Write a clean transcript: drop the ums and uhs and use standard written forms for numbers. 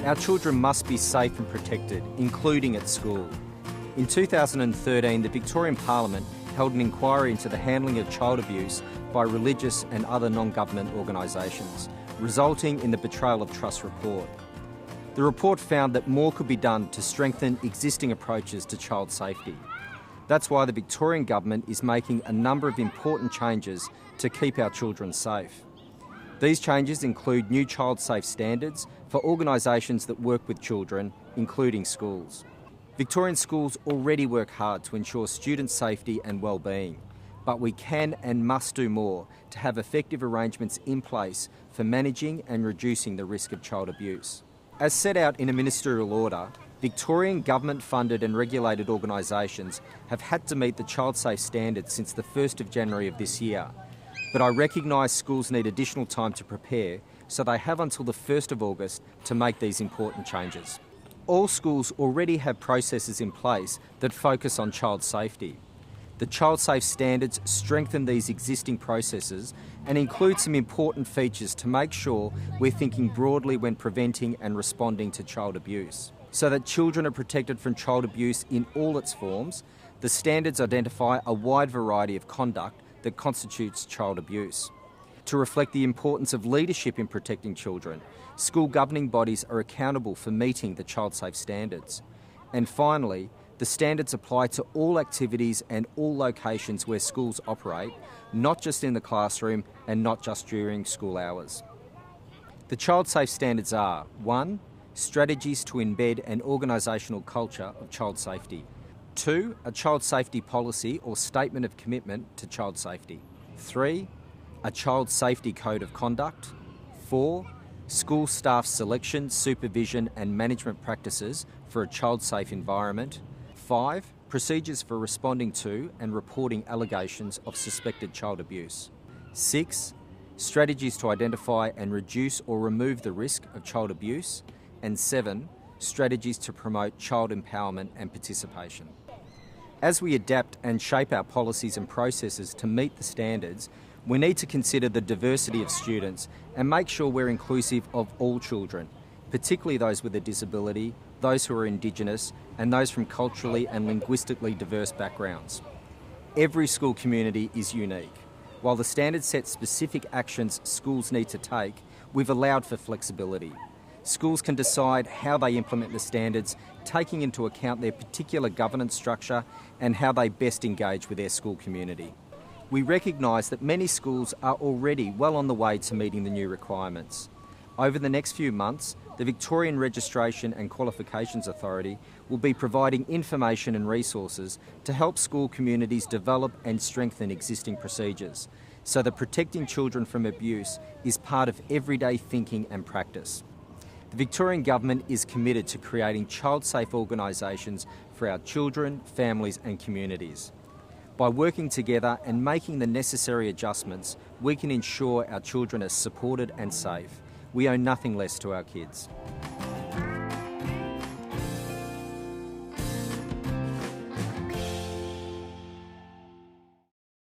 Our children must be safe and protected, including at school. In 2013, the Victorian Parliament held an inquiry into the handling of child abuse by religious and other non-government organisations, resulting in the Betrayal of Trust report. The report found that more could be done to strengthen existing approaches to child safety. That's why the Victorian Government is making a number of important changes to keep our children safe. These changes include new child safe standards for organisations that work with children, including schools. Victorian schools already work hard to ensure student safety and well-being, but we can and must do more to have effective arrangements in place for managing and reducing the risk of child abuse. As set out in a ministerial order, Victorian government-funded and regulated organisations have had to meet the child safe standards since the 1st of January of this year. But I recognise schools need additional time to prepare, so they have until the 1st of August to make these important changes. All schools already have processes in place that focus on child safety. The child safe standards strengthen these existing processes and include some important features to make sure we're thinking broadly when preventing and responding to child abuse. So that children are protected from child abuse in all its forms, the standards identify a wide variety of conduct that constitutes child abuse. To reflect the importance of leadership in protecting children, school governing bodies are accountable for meeting the child safe standards. And finally, the standards apply to all activities and all locations where schools operate, not just in the classroom and not just during school hours. The child safe standards are 1. Strategies to embed an organisational culture of child safety. 2. A child safety policy or statement of commitment to child safety. 3. A child safety code of conduct. 4. School staff selection, supervision and management practices for a child safe environment. 5. Procedures for responding to and reporting allegations of suspected child abuse. 6. Strategies to identify and reduce or remove the risk of child abuse. And 7. Strategies to promote child empowerment and participation. As we adapt and shape our policies and processes to meet the standards, we need to consider the diversity of students and make sure we're inclusive of all children, particularly those with a disability, those who are Indigenous, and those from culturally and linguistically diverse backgrounds. Every school community is unique. While the standards set specific actions schools need to take, we've allowed for flexibility. Schools can decide how they implement the standards, taking into account their particular governance structure and how they best engage with their school community. We recognise that many schools are already well on the way to meeting the new requirements. Over the next few months, the Victorian Registration and Qualifications Authority will be providing information and resources to help school communities develop and strengthen existing procedures, so that protecting children from abuse is part of everyday thinking and practice. The Victorian Government is committed to creating child-safe organisations for our children, families and communities. By working together and making the necessary adjustments, we can ensure our children are supported and safe. We owe nothing less to our kids.